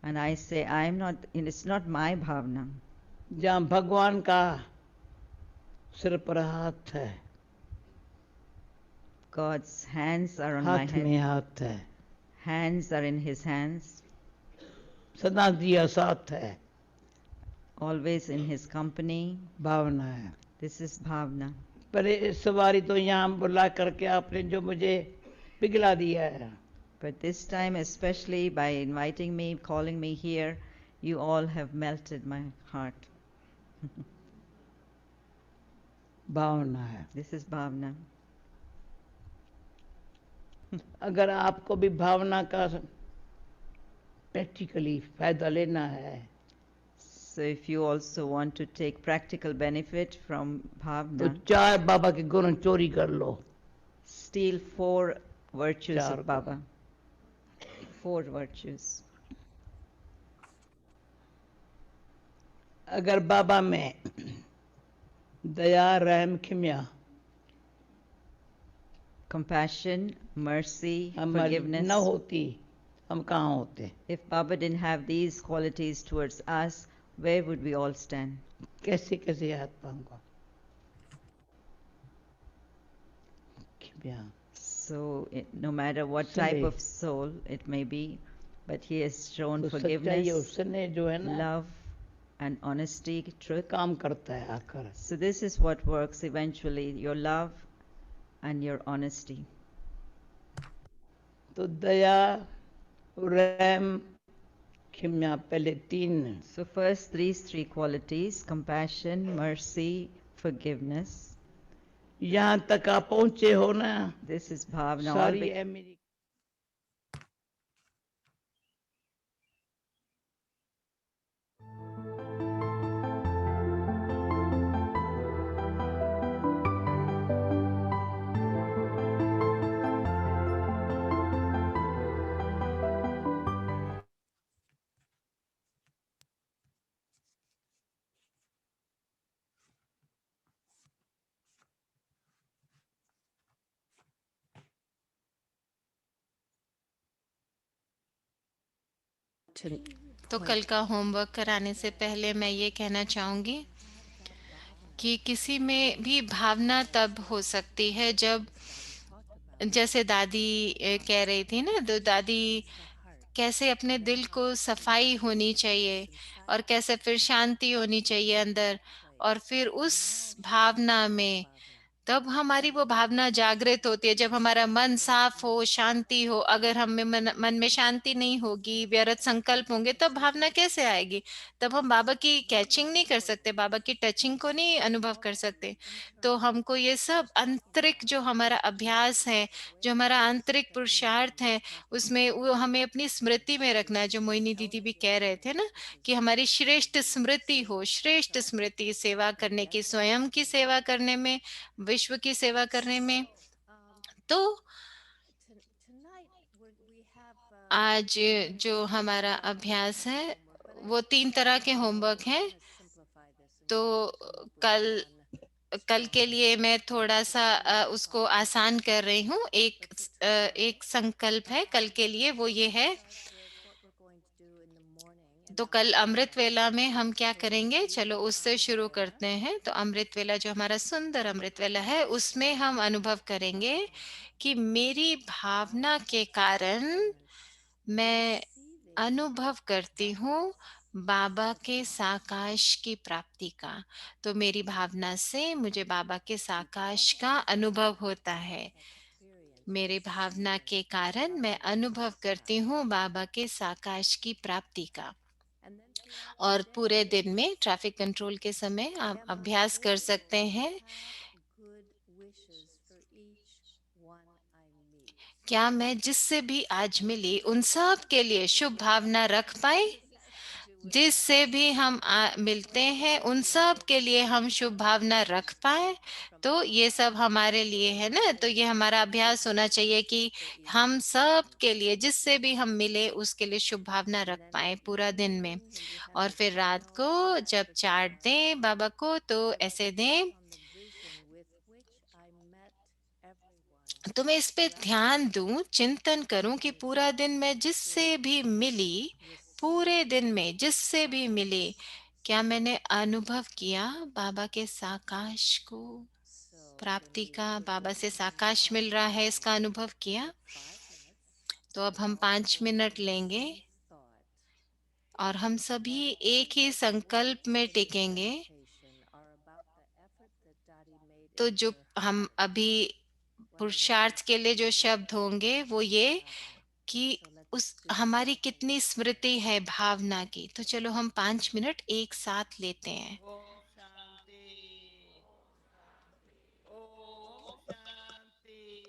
And I say, I'm not, it's not my bhavna. जहाँ भगवान का सिर पर हाथ है, God's hands are on my हाथ head. में हाथ है, Hands are in his hands. सदा दिया साथ है, Always in his company. भावना है। This is bhavna. पर इस सवारी तो यहाँ बुला करके आपने जो मुझे पिघला दिया है, But this time, especially by inviting me, calling me here, you all have melted my heart. भावना है। This is bhavna. अगर आपको भी भावना का प्रैक्टिकली फायदा लेना है So if you also want to take practical benefit from तो bhavna, 4 बाबा के गुण चोरी कर लो। steal 4 virtues चार of गुण। Baba. 4 virtues. अगर बाबा में दया, रहम, क्षमा Compassion, mercy, हमारी forgiveness. न होती, हम कहाँ होते? If Baba didn't have these qualities towards us, where would we all stand? कैसे कैसे याद पाऊंगा? क्षमा। So, no matter what Sunday. type of soul it may be, but he has shown तो सच्चाई और forgiveness, स्नेह जो है ना love, and honesty, truth. काम करता है आकर। So, this is what works eventually, your love and your honesty. तो दया, रहम, क्षमा पहले 3 So, first these 3 qualities compassion, mercy, forgiveness. यहाँ तक आप पहुंचे हो ना, This is bhavna. All सारी be- अमेरिका तो कल का होमवर्क कराने से पहले मैं ये कहना चाहूंगी कि किसी में भी भावना तब हो सकती है जब, जैसे दादी कह रही थी ना, तो दादी कैसे अपने दिल को सफाई होनी चाहिए और कैसे फिर शांति होनी चाहिए अंदर, और फिर उस भावना में तब हमारी वो भावना जागृत होती है। जब हमारा मन साफ हो, शांति हो, अगर हम में मन में शांति नहीं होगी, व्यर्थ संकल्प होंगे, तब भावना कैसे आएगी? तब हम बाबा की कैचिंग नहीं कर सकते, बाबा की टचिंग को नहीं अनुभव कर सकते। तो हमको ये सब आंतरिक जो हमारा अभ्यास है, जो हमारा आंतरिक पुरुषार्थ है, उसमें वो हमें अपनी स्मृति में रखना है। जो मोहिनी दीदी भी कह रहे थे ना, कि हमारी श्रेष्ठ स्मृति हो, श्रेष्ठ स्मृति सेवा करने की, स्वयं की सेवा करने में, विश्व की सेवा करने में। तो आज जो हमारा अभ्यास है वो 3 तरह के होमवर्क हैं। तो कल कल के लिए मैं थोड़ा सा उसको आसान कर रही हूँ। एक संकल्प है कल के लिए, वो ये है। तो कल अमृत वेला में हम क्या करेंगे, चलो उससे शुरू करते हैं। तो अमृत वेला, जो हमारा सुंदर अमृत वेला है, उसमें हम अनुभव करेंगे कि मेरी भावना के कारण मैं अनुभव करती हूँ बाबा के साकाश की प्राप्ति का। तो मेरी भावना से मुझे बाबा के साकाश का अनुभव होता है। मेरे भावना के कारण मैं अनुभव करती हूँ बाबा के साकाश की प्राप्ति का। और पूरे दिन में ट्रैफिक कंट्रोल के समय आप अभ्यास कर सकते हैं। क्या मैं जिससे भी आज मिली उन सब के लिए शुभ भावना रख पाए? जिससे भी हम मिलते हैं उन सब के लिए हम शुभ भावना रख पाए। तो ये सब हमारे लिए है ना। तो ये हमारा अभ्यास होना चाहिए कि हम सब के लिए, जिससे भी हम मिले, उसके लिए शुभ भावना रख पाए पूरा दिन में। और फिर रात को जब चाट दें बाबा को, तो ऐसे दें। तो मैं इस पे ध्यान दूं, चिंतन करूं कि पूरा दिन मैं जिससे भी मिली, पूरे दिन में जिससे भी मिली, क्या मैंने अनुभव किया बाबा के साकाश को, प्राप्ति का, बाबा से साकाश मिल रहा है, इसका अनुभव किया। तो अब हम 5 मिनट लेंगे और हम सभी एक ही संकल्प में टिकेंगे। तो जो हम अभी पुरुषार्थ के लिए जो शब्द होंगे वो ये कि उस हमारी कितनी स्मृति है भावना की। तो चलो हम 5 मिनट एक साथ लेते हैं। ओम शांति, ओम शांति।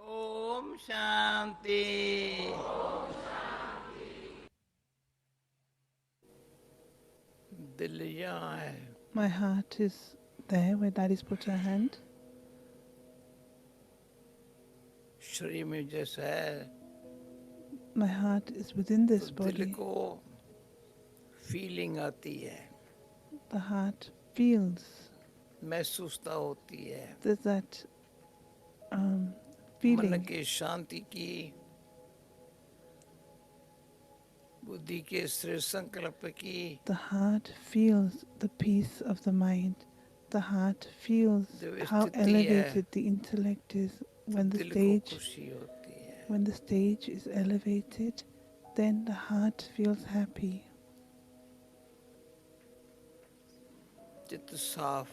ओम शांति। दिल यहाँ है। My heart is there where Daddy's put her hand. शरीर में जैसा है My heart is within तो this दिल body. को फीलिंग आती है, The heart feels. महसूसता होती है। There's that मन feeling. की शांति की, बुद्धि के स्थिर संकल्प की, The heart feels the peace of the mind. The heart feels जो how स्थिति है elevated the intellect is तो when the दिल को stage खुशी होती है। when the stage is elevated, then the heart feels happy. चित्त साफ,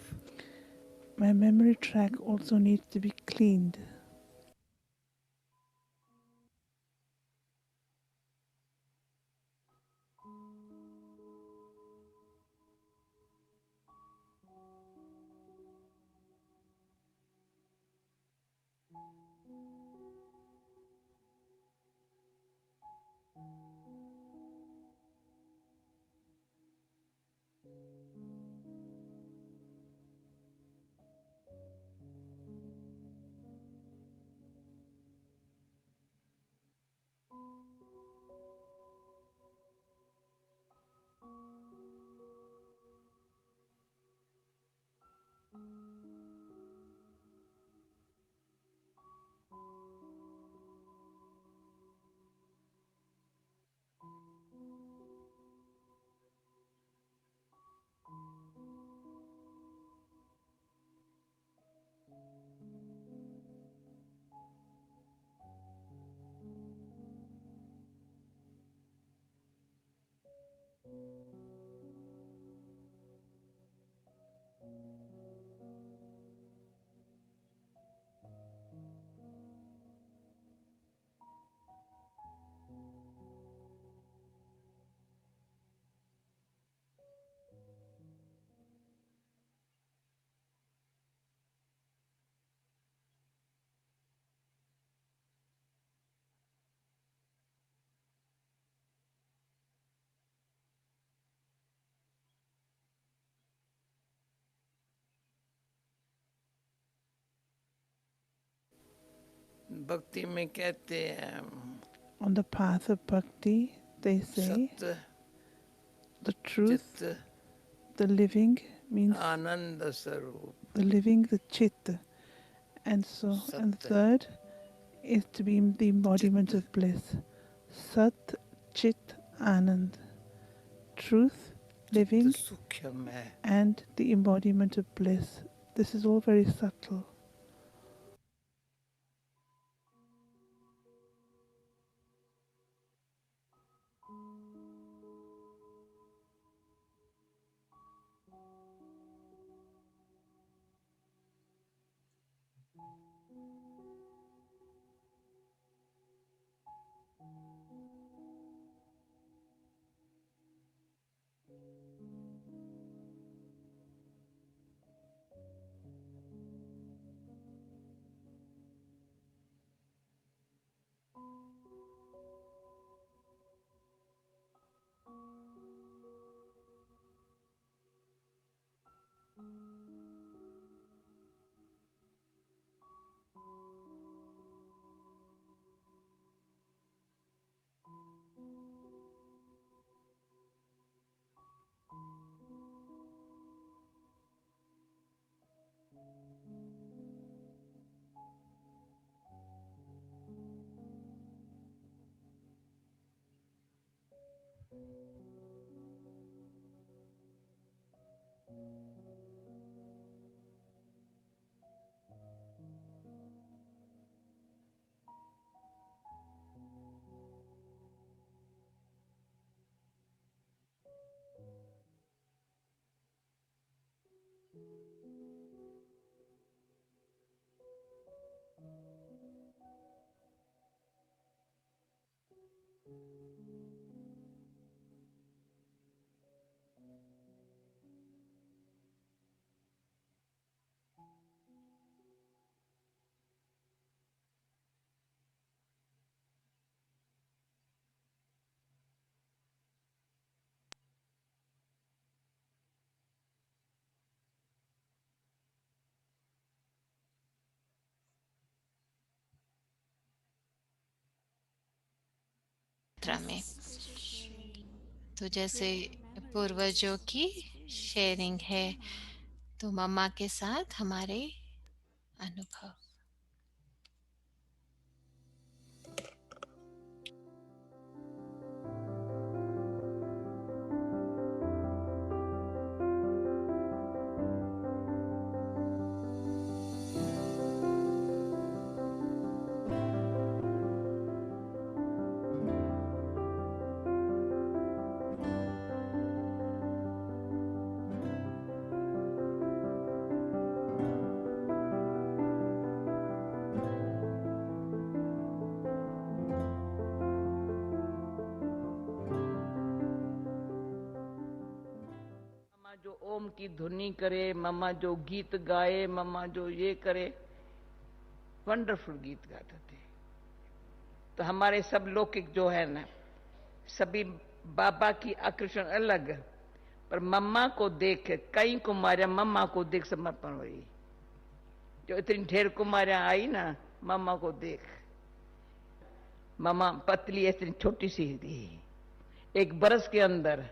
My memory track also needs to be cleaned. भक्ति में कहते हैं On the path of bhakti, they say सत्य, the truth, चित्त, the living means आनंद स्वरूप। the living, the chit. And so, and the Sat. third is to be the embodiment Chit. of bliss. Sat, Chit, Anand. Truth, living, चित्त सूक्ष्म है, and the embodiment of bliss. This is all very subtle. मात्रा में। तो जैसे पूर्वजों की sharing है, तो मम्मा के साथ हमारे अनुभव। मम्मा जो ओम की धुनी करे, मम्मा जो गीत गाए, मम्मा जो ये करे, वंडरफुल गीत गाते थे। तो हमारे सब लौकिक जो है ना, सभी बाबा की आकर्षण अलग, पर मम्मा को देख, कई कुमारियां मम्मा को देख समर्पण हुई। जो इतनी ढेर कुमारियां आई ना, मम्मा को देख, मम्मा पतली इतनी छोटी सी थी, 1 बरस के अंदर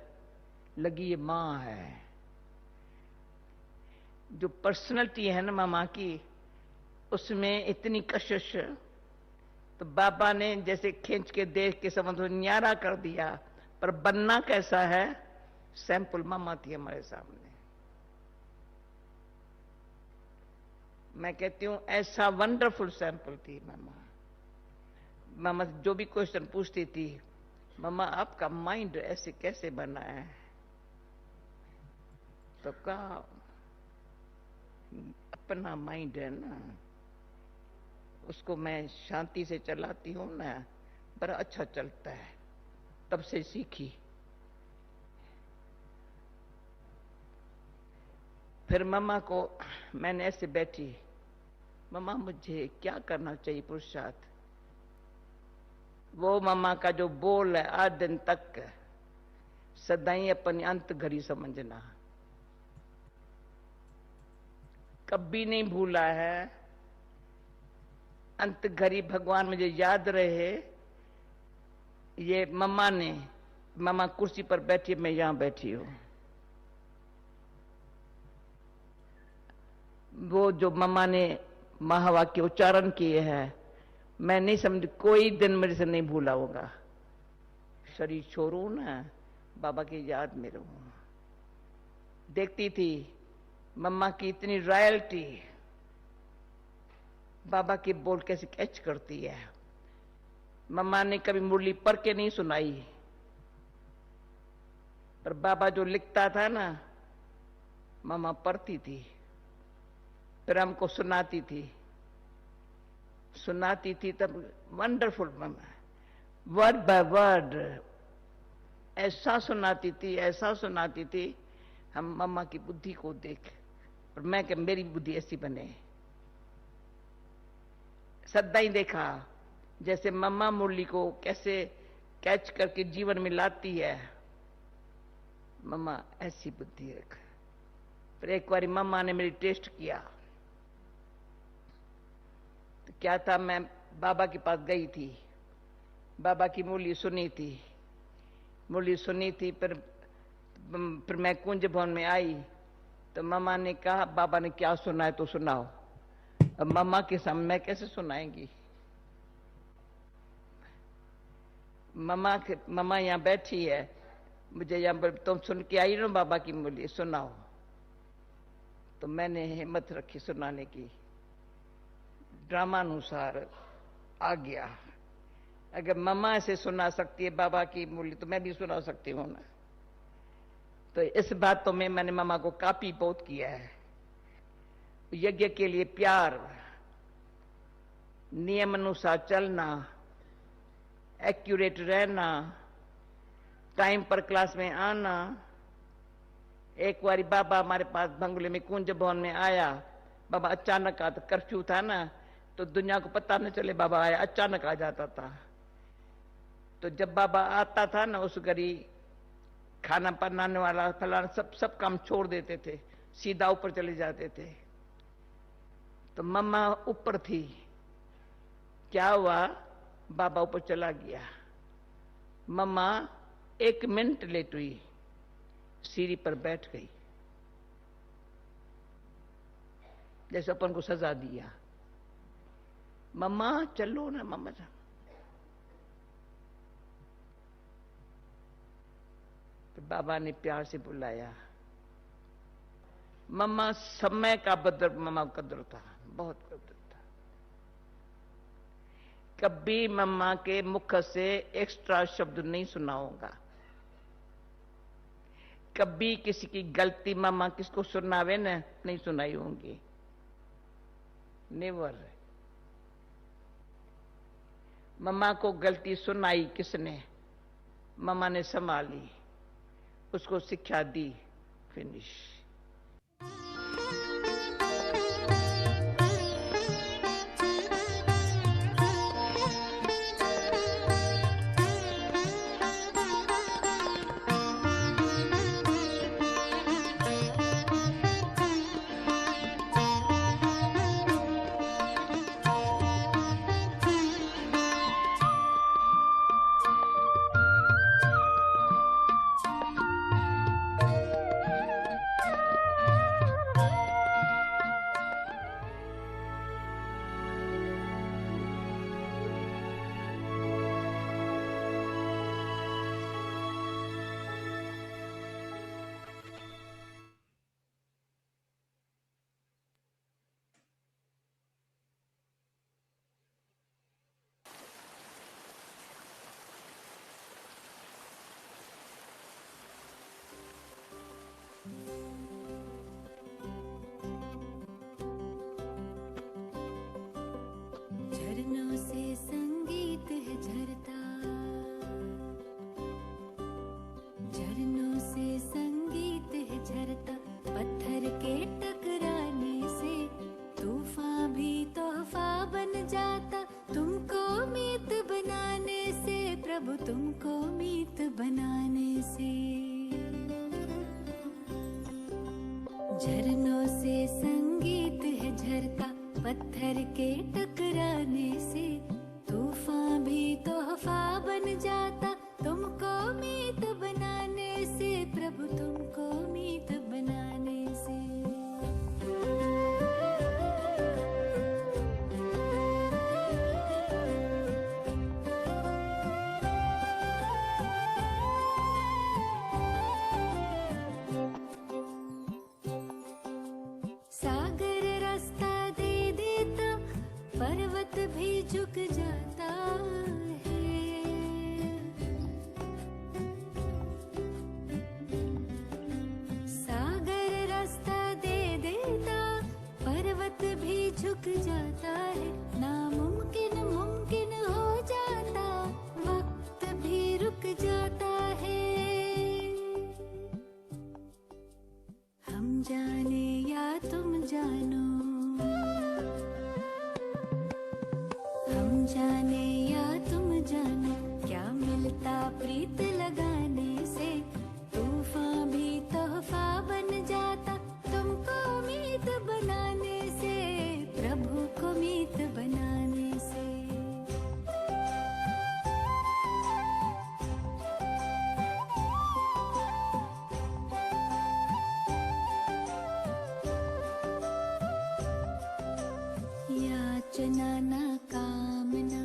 लगी ये माँ है। जो पर्सनैलिटी है ना मामा की, उसमें इतनी कशिश, तो बाबा ने जैसे खींच के देख के समझ न्यारा कर दिया, पर बनना कैसा है, सैंपल मामा थी हमारे सामने। मैं कहती हूं ऐसा वंडरफुल सैंपल थी मामा। मामा जो भी क्वेश्चन पूछती थी, मामा आपका माइंड ऐसे कैसे बना है, तो कहा अपना माइंड है ना, उसको मैं शांति से चलाती हूं ना, बड़ा अच्छा चलता है, तब से सीखी। फिर मम्मा को मैंने ऐसे बैठी, मम्मा मुझे क्या करना चाहिए पुरुषार्थ। वो मम्मा का जो बोल है आज दिन तक, सदाई अपनी अंत घड़ी समझना, कभी नहीं भूला है। अंत घड़ी भगवान मुझे याद रहे। ये मम्मा ने, मम्मा कुर्सी पर बैठी, मैं यहां बैठी हूं। वो जो मम्मा ने महावाक्य उच्चारण किए हैं, मैं नहीं समझ, कोई दिन मेरे से नहीं भूला होगा। शरीर छोड़ू ना, बाबा की याद में रहूं। देखती थी मम्मा की इतनी रॉयल्टी, बाबा की बोल कैसे कैच करती है। मम्मा ने कभी मुरली पढ़ के नहीं सुनाई, पर बाबा जो लिखता था ना, मम्मा पढ़ती थी, फिर हमको सुनाती थी तब wonderful mama, word by word ऐसा सुनाती थी। हम मम्मा की बुद्धि को देख, और मैं कि मेरी बुद्धि ऐसी बने। सदा ही देखा जैसे मम्मा मुरली को कैसे कैच करके जीवन में लाती है, मम्मा ऐसी बुद्धि रख। फिर एक बार मम्मा ने मेरी टेस्ट किया, तो क्या था, मैं बाबा के पास गई थी, बाबा की मुरली सुनी थी। फिर मैं कुंज भवन में आई, तो मम्मा ने कहा बाबा ने क्या सुना है तो सुनाओ। अब मम्मा के सामने मैं कैसे सुनाएंगी। मम्मा यहाँ बैठी है, मुझे यहाँ पर तुम सुन के आई ना बाबा की मुरली, सुनाओ। तो मैंने हिम्मत रखी सुनाने की, ड्रामानुसार आ गया। अगर मम्मा ऐसे सुना सकती है बाबा की मुरली, तो मैं भी सुना सकती हूँ ना। तो इस बातों में मैंने मम्मा को काफी बहुत किया है। यज्ञ के लिए प्यार, नियम अनुसार चलना, एक्यूरेट रहना, टाइम पर क्लास में आना। एक बार बाबा हमारे पास बंगले में कुंज भवन में आया, बाबा अचानक आता, कर्फ्यू था ना, तो दुनिया को पता न चले बाबा आया, अचानक आ जाता था। तो जब बाबा आता था ना, उस घड़ी खाना बनाने वाला फलाना सब काम छोड़ देते थे, सीधा ऊपर चले जाते थे। तो मम्मा ऊपर थी, क्या हुआ, बाबा ऊपर चला गया। मम्मा 1 मिनट लेट हुई, सीढ़ी पर बैठ गई, जैसे अपन को सजा दिया। मम्मा चलो ना मम्मा। तो बाबा ने प्यार से बुलाया। मम्मा समय का मम्मा कदर था, बहुत कदर था। कभी मम्मा के मुख से एक्स्ट्रा शब्द नहीं सुना होगा। कभी किसी की गलती मम्मा किसको सुनावे न नहीं सुनाई होंगी, नेवर। मम्मा को गलती सुनाई किसने? मम्मा ने संभाली, उसको शिक्षा दी, फिनिश। झरनों से संगीत है झरता, झरनों से संगीत है झरता। पत्थर के टकराने से तूफान भी तोहफा बन जाता। तुमको मीत बनाने से प्रभु, तुमको मीत बनाने से। झरनों से संगीत है झरता, पत्थर के टकराने से तूफान भी तोहफा बन जाता। तुमको मीत बनाने से प्रभु, तुमको मीत बनाने से। सागर रास्ता दे देता, पर्वत भी झुक जाता है। सागर रास्ता दे देता, पर्वत भी झुक जाता है। नामुमकिन मुमकिन हो जाता, वक्त भी रुक जाता है। हम जाने या तुम जानो, हम जाने या तुम जानो, क्या मिलता प्रीत लगाने से। तूफान भी तोहफा बन जाता, तुमको मीत बनाने से प्रभु को मीत बनाने से। याचना ना कामना,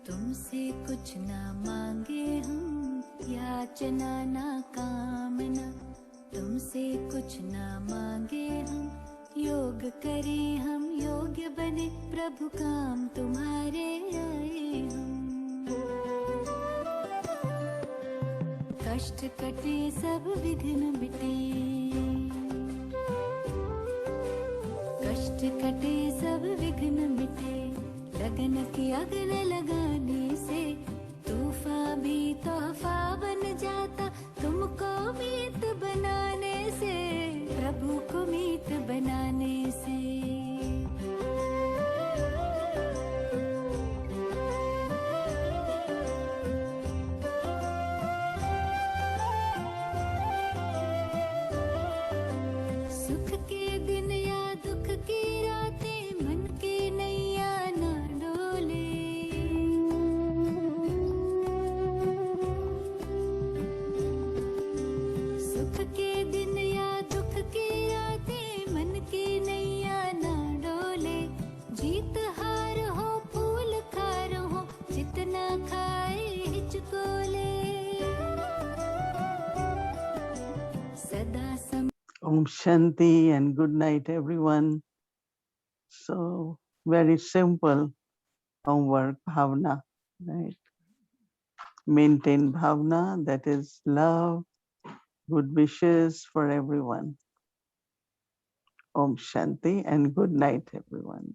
तुमसे कुछ ना मांगे हम। याचना ना कामना, तुमसे कुछ ना मांगे हम। योग करें हम, योग्य बने प्रभु, काम तुम्हारे आए हम। कष्ट कटे सब विघ्न मिटे, कष्ट कटे सब विघ्न मिटे। लगन की अग्न लगाने से तूफान भी तोहफा बन जाता। तुमको मीत बनाने से प्रभु को मीत बनाने से। सुख के दिन या दुख की रातें, मन की नैया ना डोले। Om Shanti and good night, everyone. So very simple homework, bhavna, right? Maintain bhavna, that is love, good wishes for everyone. Om Shanti and good night, everyone.